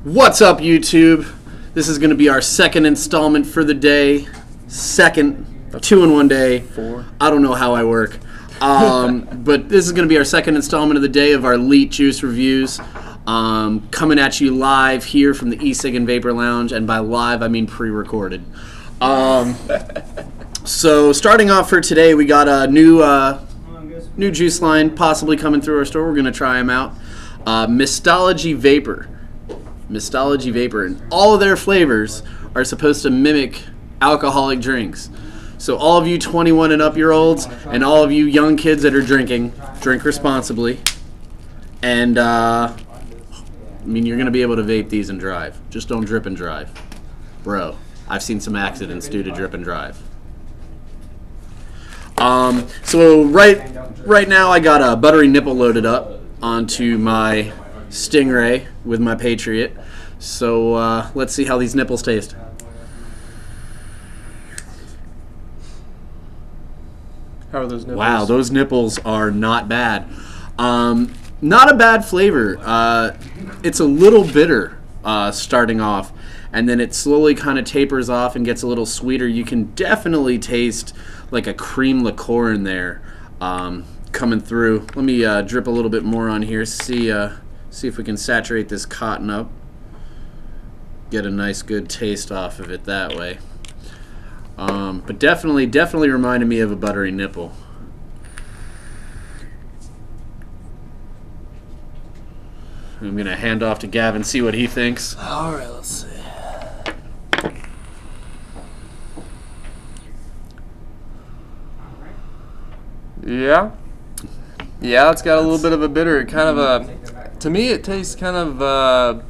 What's up, YouTube? This is going to be our second installment for the day. Second, 2 in 1 day. 4. I don't know how I work. But this is going to be our second installment of the day of our Elite Juice Reviews. Coming at you live here from the E-Cig and Vapor Lounge. And by live, I mean pre-recorded. So starting off for today, we got a new juice line possibly coming through our store. We're going to try them out. Mistology Vapor, and all of their flavors are supposed to mimic alcoholic drinks. So all of you 21 and up year olds and all of you young kids that are drinking, drink responsibly. And I mean, you're gonna be able to vape these and drive. Just don't drip and drive, bro. I've seen some accidents due to drip and drive. So right now I got a buttery nipple loaded up onto my Stingray with my Patriot. So let's see how these nipples taste. How are those nipples? Wow, those nipples are not bad. Not a bad flavor. It's a little bitter starting off, and then it slowly kind of tapers off and gets a little sweeter. You can definitely taste like a cream liqueur in there coming through. Let me drip a little bit more on here. See if we can saturate this cotton up. Get a nice good taste off of it that way. But definitely reminded me of a buttery nipple. I'm gonna hand off to Gavin, see what he thinks. All right, let's see. Yeah, it's got a little bit of a bitter, kind of to me it tastes kind of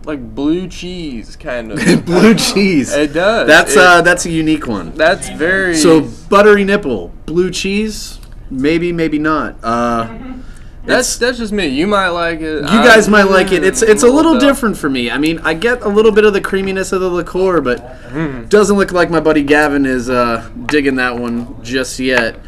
like blue cheese, kind of. Blue cheese. It does. That's a unique one. That's very. So buttery nipple, blue cheese, maybe not. That's just me. You might like it. You guys might like it. It's a little different for me. I mean, I get a little bit of the creaminess of the liqueur, but doesn't look like my buddy Gavin is digging that one just yet.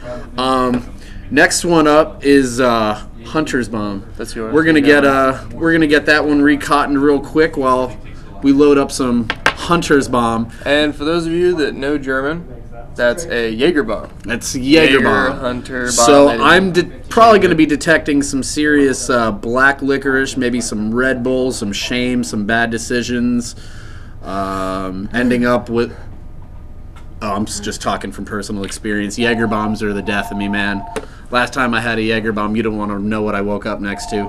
Next one up is Hunter's Bomb. That's yours. We're gonna get that one recottoned real quick while we load up some Hunter's Bomb. And for those of you that know German, that's a Jaeger bomb. That's Jaeger bomb. Hunter bomb. So I'm probably going to be detecting some serious black licorice, maybe some Red Bull, some shame, some bad decisions, ending up with. Oh, I'm just talking from personal experience. Jaeger bombs are the death of me, man. Last time I had a Jaeger bomb, you don't want to know what I woke up next to.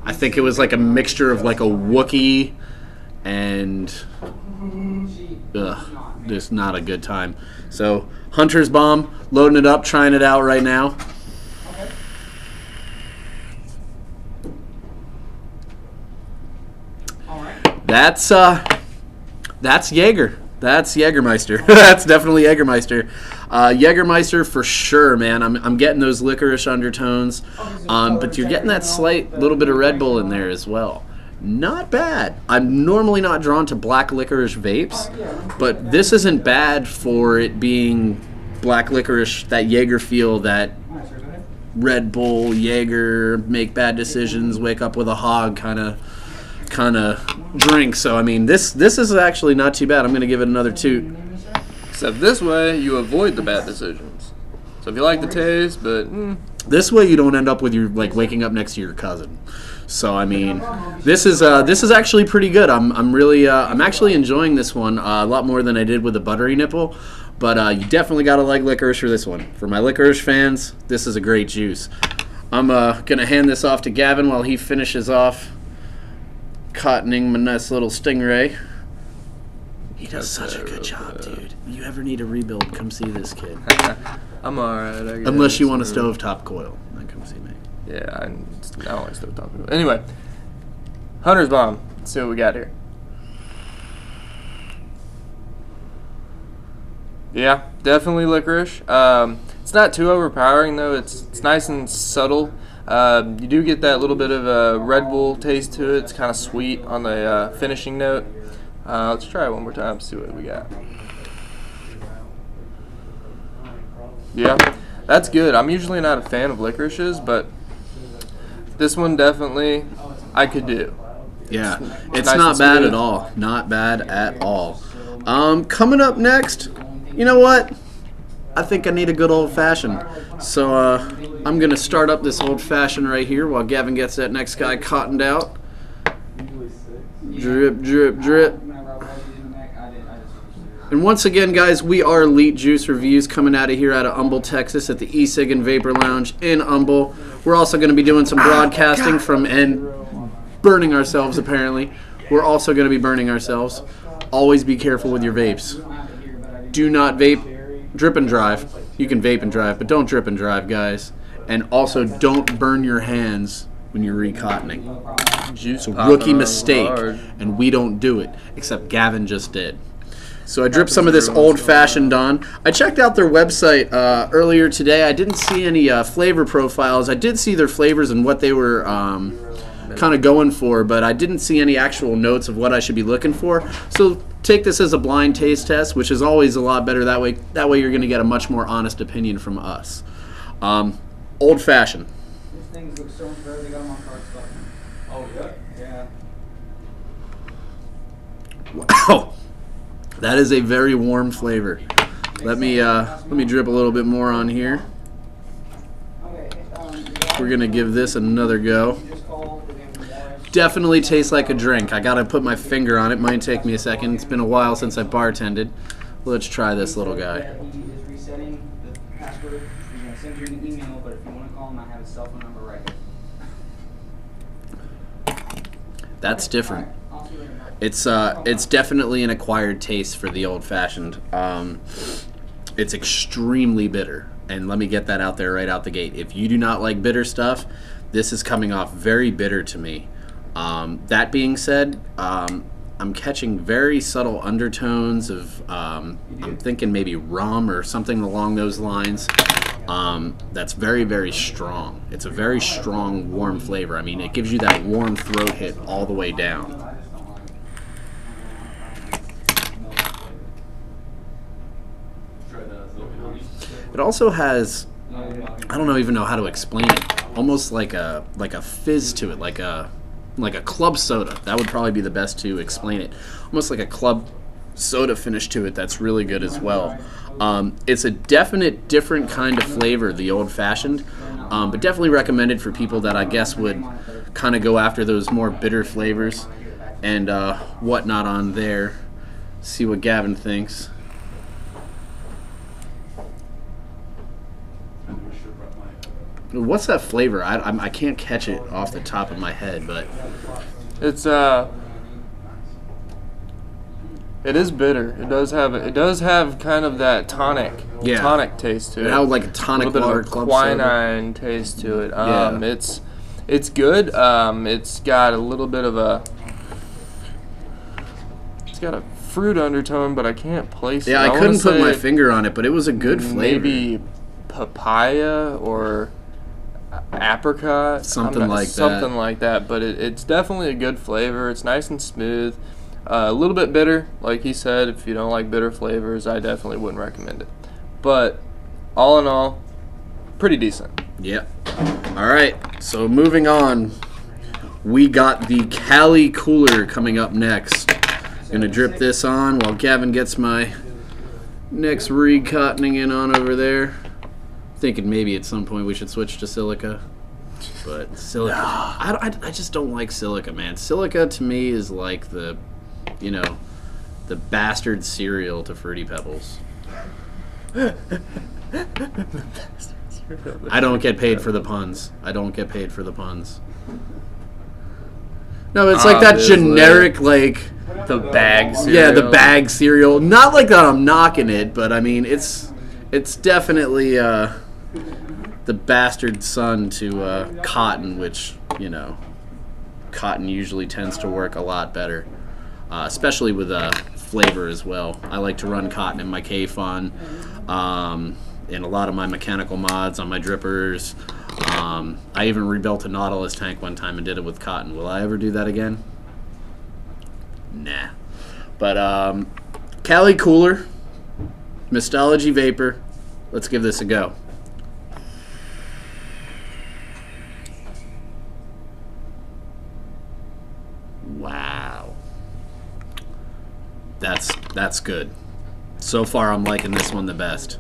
I think it was like a mixture of like a Wookiee and. Just not a good time. So Hunter's Bomb, loading it up, trying it out right now. That's Jaeger. That's Jägermeister. That's definitely Jägermeister. Jägermeister for sure, man. I'm getting those licorice undertones, but you're getting that slight little bit of Red Bull in there as well. Not bad. I'm normally not drawn to black licorice vapes, but this isn't bad for it being black licorice, that Jaeger feel, that Red Bull, Jaeger, make bad decisions, wake up with a hog kind of drink. So I mean, this is actually not too bad. I'm going to give it another toot. Except this way, you avoid the bad decisions. So if you like the taste, but this way you don't end up with your waking up next to your cousin. So I mean, this is actually pretty good. I'm actually enjoying this one a lot more than I did with the buttery nipple. But you definitely gotta like licorice for this one. For my licorice fans, this is a great juice. I'm gonna hand this off to Gavin while he finishes off cottoning my nice little Stingray. He does such a good job, dude. You ever need a rebuild, come see this kid. I'm alright. Unless you want a stovetop coil, then come see me. Yeah, I don't like stuff talking about. Anyway, Hunter's Bomb. Let's see what we got here. Yeah, definitely licorice. It's not too overpowering though. It's nice and subtle. You do get that little bit of a Red Bull taste to it. It's kind of sweet on the finishing note. Let's try it one more time. See what we got. Yeah, that's good. I'm usually not a fan of licorices, but this one definitely I could do. Yeah, it's nice not and bad smooth. at all. Not bad at all. Coming up next, you know what? I think I need a good old-fashioned. So I'm going to start up this old-fashioned right here while Gavin gets that next guy cottoned out. Drip, drip, drip. And once again, guys, we are Elite Juice Reviews coming out of here out of Humble, Texas at the E-Cig and Vapor Lounge in Humble. We're also going to be doing some broadcasting from and burning ourselves, apparently. We're also going to be burning ourselves. Always be careful with your vapes. Do not vape. Drip and drive. You can vape and drive, but don't drip and drive, guys. And also, don't burn your hands when you're recottoning. Juice It's a rookie popping mistake, hard. and we don't do it, except Gavin just did. So I dripped some of this old-fashioned on. I checked out their website earlier today. I didn't see any flavor profiles. I did see their flavors and what they were kind of going for, but I didn't see any actual notes of what I should be looking for. So take this as a blind taste test, which is always a lot better that way. That way you're going to get a much more honest opinion from us. Old-fashioned. These things look so much better. They got them on card stuff. Oh, yeah? Yeah. Wow. That is a very warm flavor. Let me drip a little bit more on here. We're gonna give this another go. Definitely tastes like a drink. I gotta put my finger on it. Might take me a second. It's been a while since I bartended. Let's try this little guy. He is resetting the password. He's gonna send you an email, but if you want to call him, I have his cell phone number right here. That's different. I'll see you later. It's definitely an acquired taste for the old-fashioned. It's extremely bitter, and let me get that out there right out the gate. If you do not like bitter stuff, this is coming off very bitter to me. That being said, I'm catching very subtle undertones of, I'm thinking maybe rum or something along those lines. That's very, very strong. It's a very strong, warm flavor. I mean, it gives you that warm throat hit all the way down. It also has, I don't even know how to explain it, almost like a fizz to it, like a club soda. That would probably be the best to explain it. Almost like a club soda finish to it that's really good as well. It's a definite different kind of flavor, the old-fashioned, but definitely recommended for people that I guess would kind of go after those more bitter flavors and whatnot on there. See what Gavin thinks. What's that flavor? I can't catch it off the top of my head, but It's it is bitter. It does have kind of that tonic taste to it. it had like a tonic a little water bit of a club soda. quinine taste to it. Yeah. It's good. It's got a little bit of a fruit undertone, but I can't place it. Yeah, I wanna couldn't put say my finger on it, but it was a good flavor. Maybe papaya or apricot, Something like that. Something like that. But it's definitely a good flavor. It's nice and smooth. A little bit bitter, like he said. If you don't like bitter flavors, I definitely wouldn't recommend it. But all in all, pretty decent. Yep. All right, so moving on, we got the Cali Cooler coming up next. Gonna drip this on while Gavin gets my next recottoning in on over there. Thinking maybe at some point we should switch to silica, but silica, I just don't like silica, man. Silica to me is like the bastard cereal to Fruity Pebbles. I don't get paid for the puns. No, it's like that Obviously. generic, like, The bag cereal. yeah, the bag cereal. Not like that I'm knocking it, but I mean, it's definitely the bastard son to cotton, which, cotton usually tends to work a lot better, especially with flavor as well. I like to run cotton in my K-Fun, in a lot of my mechanical mods on my drippers. I even rebuilt a Nautilus tank one time and did it with cotton. Will I ever do that again? Nah. But Cali Cooler, Mistology Vapor. Let's give this a go. That's good. So far, I'm liking this one the best.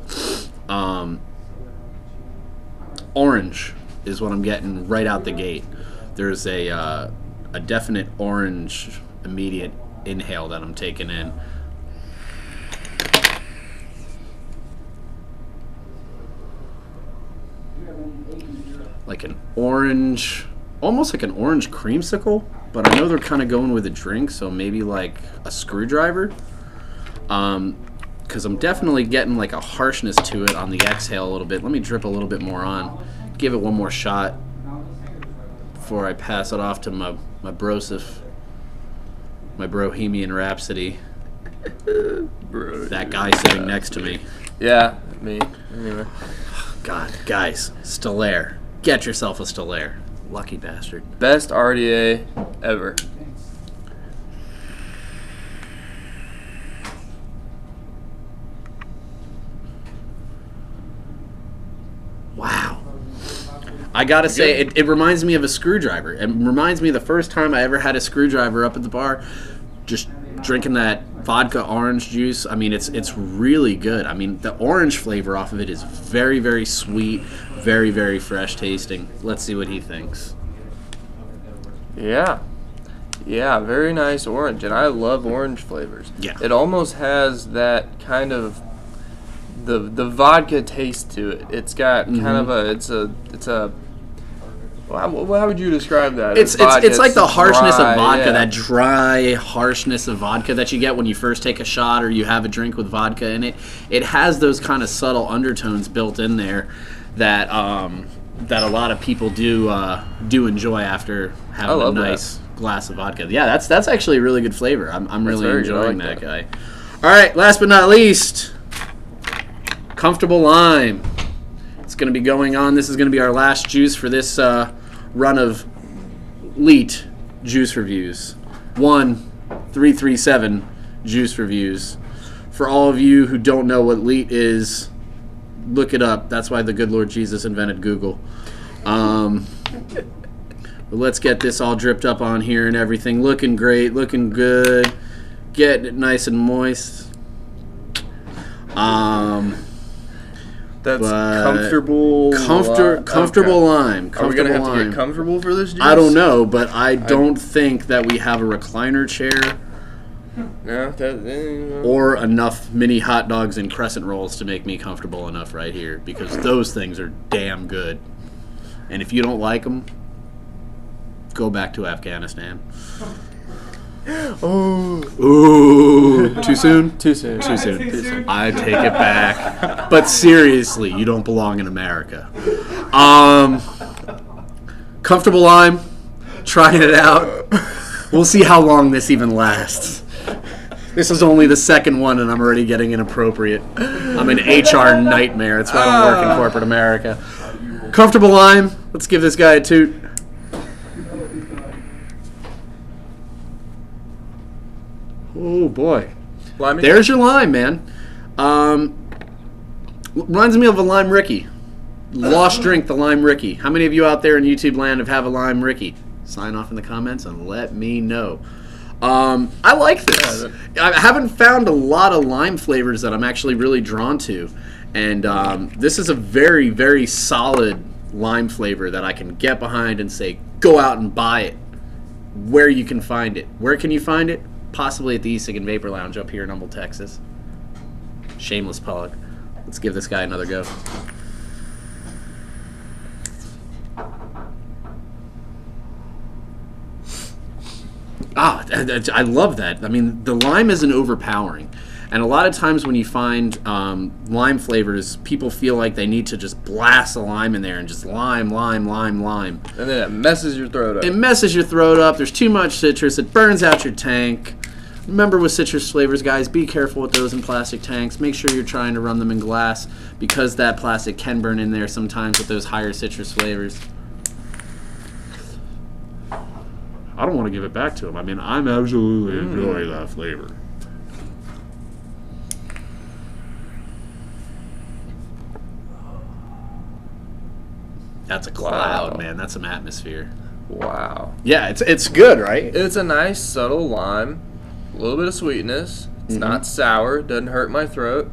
Orange is what I'm getting right out the gate. There's a definite orange immediate inhale that I'm taking in. Like an orange, almost like an orange creamsicle, but I know they're kind of going with a drink, so maybe like a screwdriver. Because I'm definitely getting like a harshness to it on the exhale a little bit. Let me drip a little bit more on. Give it one more shot before I pass it off to my brosif, my Bohemian Rhapsody. That guy sitting next to me. Yeah, me. Anyway. God, guys, Stellaire. Get yourself a Stellaire. Lucky bastard. Best RDA ever. Wow. I gotta say, it reminds me of a screwdriver. It reminds me of the first time I ever had a screwdriver up at the bar, just drinking that vodka orange juice. I mean, it's really good. I mean, the orange flavor off of it is very, very sweet, very, very fresh tasting. Let's see what he thinks. Yeah. Yeah, very nice orange, and I love orange flavors. Yeah. It almost has that kind of the vodka taste to it. It's got kind of a how would you describe that? It's like the harshness dry, of vodka, yeah. that dry harshness of vodka that you get when you first take a shot or you have a drink with vodka in it. It has those kind of subtle undertones built in there that that a lot of people do enjoy after having a nice glass of vodka. Yeah, that's actually a really good flavor. I'm really enjoying that guy. All right, last but not least, Comfortable Lime. It's going to be going on. This is going to be our last juice for this run of Leet Juice Reviews. 1337 Juice Reviews. For all of you who don't know what Leet is, look it up. That's why the good Lord Jesus invented Google. But let's get this all dripped up on here and everything. Looking great, looking good. Getting it nice and moist. That's comfortable lime. Are we going to have to get comfortable for this juice? I don't know, but I don't think that we have a recliner chair or enough mini hot dogs and crescent rolls to make me comfortable enough right here, because those things are damn good. And if you don't like them, go back to Afghanistan. Ooh, too soon? Too soon. Too soon. I take it back. But seriously, you don't belong in America. Comfortable Lime, trying it out. We'll see how long this even lasts. This is only the second one, and I'm already getting inappropriate. I'm an HR nightmare. That's why I don't work in corporate America. Comfortable Lime. Let's give this guy a toot. Oh boy. Limey? There's your lime, man. Reminds me of a Lime Ricky. Lost drink, the Lime Ricky. How many of you out there in YouTube land have a Lime Ricky? Sign off in the comments and let me know. I like this. I haven't found a lot of lime flavors that I'm actually really drawn to. And this is a very, very solid lime flavor that I can get behind and say, go out and buy it where you can find it. Where can you find it? Possibly at the E-Cig and Vapor Lounge up here in Humble, Texas. Shameless plug. Let's give this guy another go. I love that. I mean, the lime isn't overpowering. And a lot of times when you find lime flavors, people feel like they need to just blast the lime in there and just lime. And then it messes your throat up. It messes your throat up. There's too much citrus. It burns out your tank. Remember, with citrus flavors, guys, be careful with those in plastic tanks. Make sure you're trying to run them in glass, because that plastic can burn in there sometimes with those higher citrus flavors. I don't want to give it back to him. I mean, I'm absolutely enjoying that flavor. That's a cloud, man. That's some atmosphere. Wow. Yeah, it's good, right? It's a nice, subtle lime. A little bit of sweetness. It's not sour. Doesn't hurt my throat.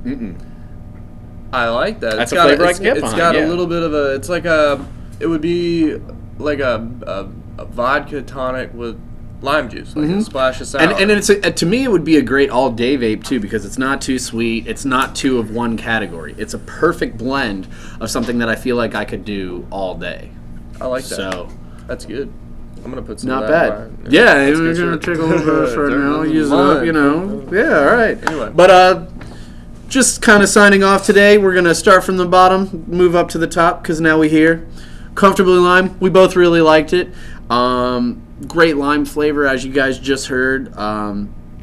I like that. That's a flavor I can get It's behind, got yeah. a little bit of a. It's like a. It would be like a vodka tonic with lime juice, like a splash of sour. And it's to me, it would be a great all-day vape too, because it's not too sweet. It's not too of one category. It's a perfect blend of something that I feel like I could do all day. I like that. So that's good. I'm gonna put some. not of that bad. in mine. Yeah, That's we're good gonna shit. take a little bit for now. Turn Use it mine. up, you know. Yeah, all right. Anyway. But just kind of signing off today. We're gonna start from the bottom, move up to the top, because now we here. Comfortably Lime. We both really liked it. Great lime flavor, as you guys just heard.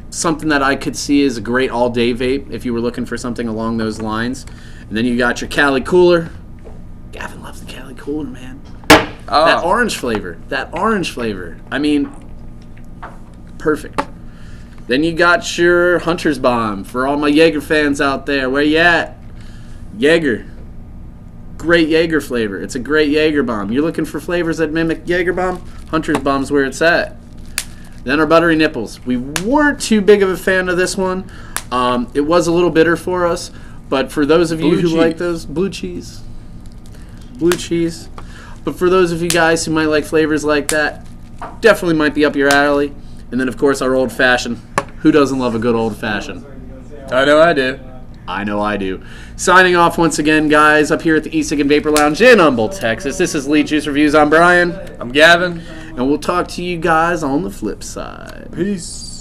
Something that I could see is a great all-day vape if you were looking for something along those lines. And then you got your Cali Cooler. Gavin loves the Cali Cooler, man. Oh. That orange flavor. I mean, perfect. Then you got your Hunter's Bomb. For all my Jaeger fans out there, where you at? Jaeger. Great Jaeger flavor. It's a great Jaeger bomb. You're looking for flavors that mimic Jaeger bomb? Hunter's Bomb's where it's at. Then our Buttery Nipples. We weren't too big of a fan of this one. It was a little bitter for us, but for those of you who like those, blue cheese. But for those of you guys who might like flavors like that, definitely might be up your alley. And then, of course, our Old Fashioned. Who doesn't love a good Old Fashioned? I know I do. I know I do. Signing off once again, guys, up here at the E-Cig and Vapor Lounge in Humboldt, Texas. This is Lead Juice Reviews. I'm Brian. I'm Gavin. And we'll talk to you guys on the flip side. Peace.